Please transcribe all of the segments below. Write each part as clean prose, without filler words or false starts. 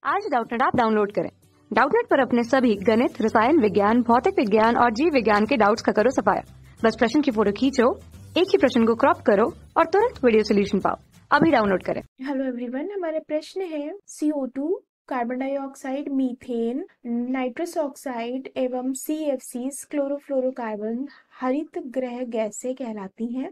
आज Doubtnut app download करें। Doubtnut पर अपने सभी गणित, रसायन विज्ञान, भौतिक विज्ञान और जीव विज्ञान के डाउट्स का करो सफाया। बस प्रश्न की फोटो खींचो, एक ही प्रश्न को क्रॉप करो और तुरंत वीडियो सोल्यूशन पाओ। अभी डाउनलोड करें। हेलो एवरीवन, हमारा प्रश्न है CO2, carbon dioxide, methane, nitrous oxide एवं CFC क्लोरोफ्लोरोकार्बन हरित गृह गैसें कहलाती हैं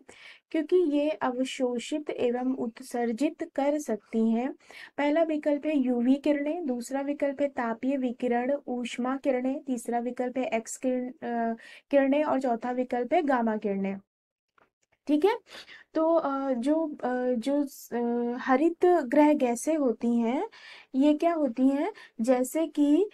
क्योंकि ये अवशोषित एवं उत्सर्जित कर सकती हैं। पहला विकल्प है यूवी किरणें, दूसरा विकल्प है तापीय विकिरण, ऊष्मा किरणें, तीसरा विकल्प है एक्स किरणें और चौथा विकल्प है गामा किरणें। ठीक है, तो जो हरित गृह गैसें होती हैं ये क्या होती हैं, जैसे कि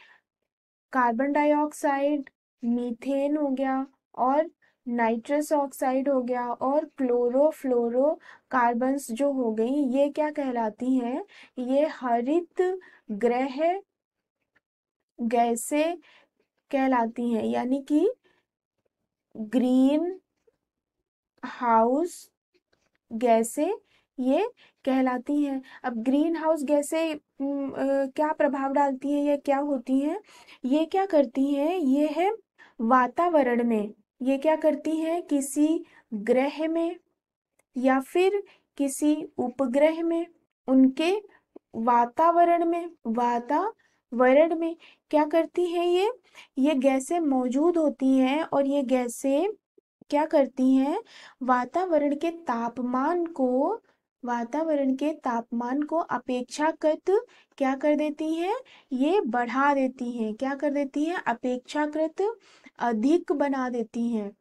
कार्बन डाइऑक्साइड, मीथेन हो गया और नाइट्रस ऑक्साइड हो गया और क्लोरोफ्लोरो कार्बन्स जो हो गई, ये क्या कहलाती हैं, ये हरित गृह गैसें कहलाती हैं, यानी कि ग्रीन हाउस गैसें ये कहलाती हैं। अब ग्रीन हाउस गैसें क्या प्रभाव डालती हैं, ये क्या होती हैं, ये क्या करती हैं, ये है वातावरण में, ये क्या करती हैं, किसी ग्रह में या फिर किसी उपग्रह में, उनके वातावरण में क्या करती है, ये गैसें मौजूद होती हैं और ये गैसें क्या करती हैं, वातावरण के तापमान को अपेक्षाकृत क्या कर देती हैं, ये बढ़ा देती हैं, क्या कर देती हैं, अपेक्षाकृत अधिक बना देती हैं,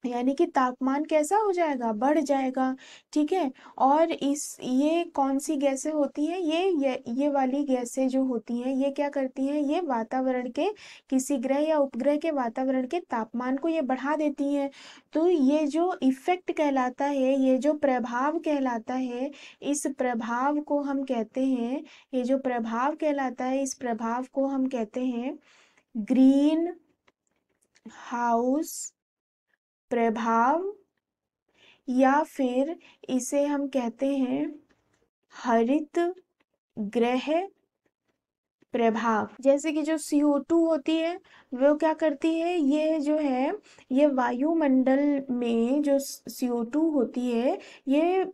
यानी कि तापमान कैसा हो जाएगा, बढ़ जाएगा। ठीक है, और ये कौन सी गैसें होती हैं, ये वाली गैसें जो होती हैं ये क्या करती हैं, ये वातावरण के किसी ग्रह या उपग्रह के वातावरण के तापमान को ये बढ़ा देती हैं। तो ये जो इफेक्ट कहलाता है, ये जो प्रभाव कहलाता है, इस प्रभाव को हम कहते हैं, ये जो प्रभाव कहलाता है इस प्रभाव को हम कहते हैं ग्रीन हाउस प्रभाव, या फिर इसे हम कहते हैं हरित गृह प्रभाव। जैसे कि जो CO2 होती है वो क्या करती है, ये जो है ये वायुमंडल में जो CO2 होती है, ये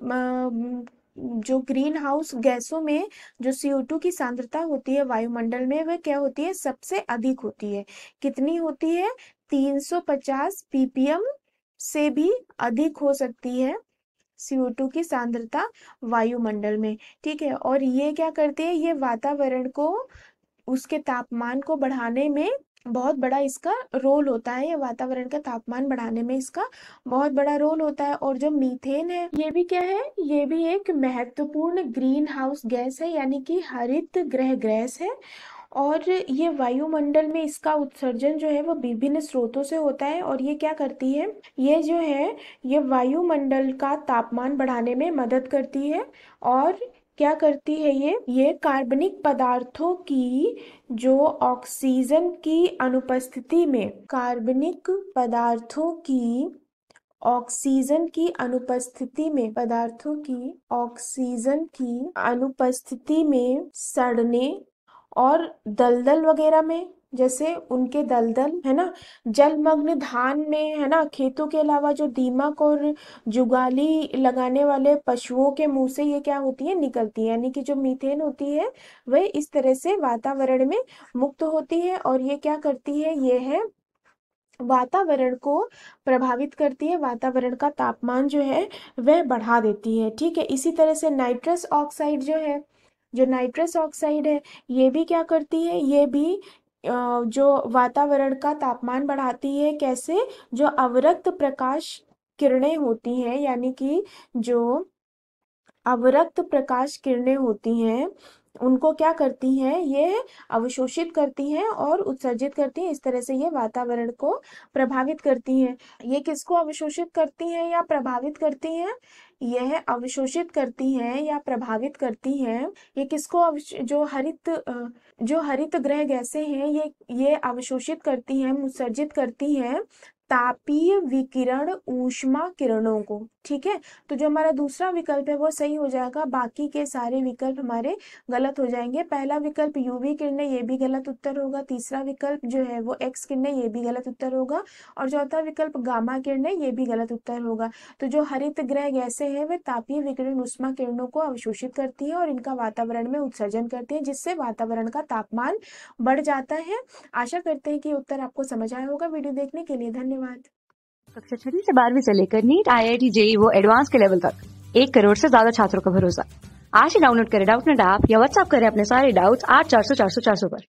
जो ग्रीन हाउस गैसों में जो CO2 की सांद्रता होती है वायुमंडल में, वह क्या होती है, सबसे अधिक होती है। कितनी होती है, 350 ppm से भी अधिक हो सकती है CO2 की सांद्रता वायुमंडल में। ठीक है, और ये क्या करती है, ये वातावरण को, उसके तापमान को बढ़ाने में बहुत बड़ा इसका रोल होता है, ये वातावरण का तापमान बढ़ाने में इसका बहुत बड़ा रोल होता है। और जो मीथेन है ये भी क्या है, ये भी एक महत्वपूर्ण ग्रीन हाउस गैस है, यानी कि हरित गृह गैस है। और ये वायुमंडल में इसका उत्सर्जन जो है वो विभिन्न स्रोतों से होता है, और ये क्या करती है, ये जो है ये वायुमंडल का तापमान बढ़ाने में मदद करती है। और क्या करती है, ये कार्बनिक पदार्थों की जो ऑक्सीजन की अनुपस्थिति में, कार्बनिक पदार्थों की ऑक्सीजन की अनुपस्थिति में, पदार्थों की ऑक्सीजन की अनुपस्थिति में सड़ने और दलदल वगैरह में, जैसे उनके दलदल है ना, जलमग्न धान में है ना, खेतों के अलावा जो दीमक और जुगाली लगाने वाले पशुओं के मुंह से ये क्या होती है, निकलती है, यानी कि जो मीथेन होती है वह इस तरह से वातावरण में मुक्त होती है और ये क्या करती है, ये है वातावरण को प्रभावित करती है, वातावरण का तापमान जो है वह बढ़ा देती है। ठीक है, इसी तरह से नाइट्रस ऑक्साइड जो है, जो नाइट्रस ऑक्साइड है ये भी क्या करती है, ये भी जो वातावरण का तापमान बढ़ाती है। कैसे, जो अवरक्त प्रकाश किरणें होती हैं, यानी कि जो अवरक्त प्रकाश किरणें होती हैं उनको क्या करती हैं, ये अवशोषित करती हैं और उत्सर्जित करती हैं, इस तरह से ये वातावरण को प्रभावित करती हैं। ये किसको अवशोषित करती हैं या प्रभावित करती हैं, यह अवशोषित करती हैं या प्रभावित करती हैं। ये किसको जो हरित गृह गैसें हैं ये अवशोषित करती हैं, उत्सर्जित करती हैं तापीय विकिरण ऊष्मा किरणों को। ठीक है, तो जो हमारा दूसरा विकल्प है वो सही हो जाएगा, बाकी के सारे विकल्प हमारे गलत हो जाएंगे। पहला विकल्प यूवी किरणें, ये भी गलत उत्तर होगा। तीसरा विकल्प जो है वो एक्स किरणें, ये भी गलत उत्तर होगा। और चौथा विकल्प गामा किरणें, ये भी गलत उत्तर होगा। तो जो हरित गृह गैसें हैं वे तापीय विकिरण ऊष्मा किरणों को अवशोषित करती है और इनका वातावरण में उत्सर्जन करती है, जिससे वातावरण का तापमान बढ़ जाता है। आशा करते हैं कि उत्तर आपको समझ आया होगा। वीडियो देखने के लिए धन्यवाद। कक्षा 6 से 12वीं से लेकर नीट, IIT, JEE वो एडवांस के लेवल तक 1 करोड़ से ज्यादा छात्रों का भरोसा। आज ही डाउनलोड करें डाउटनेट ऐप या व्हाट्सएप करें अपने सारे डाउट्स 8400 400 400 पर।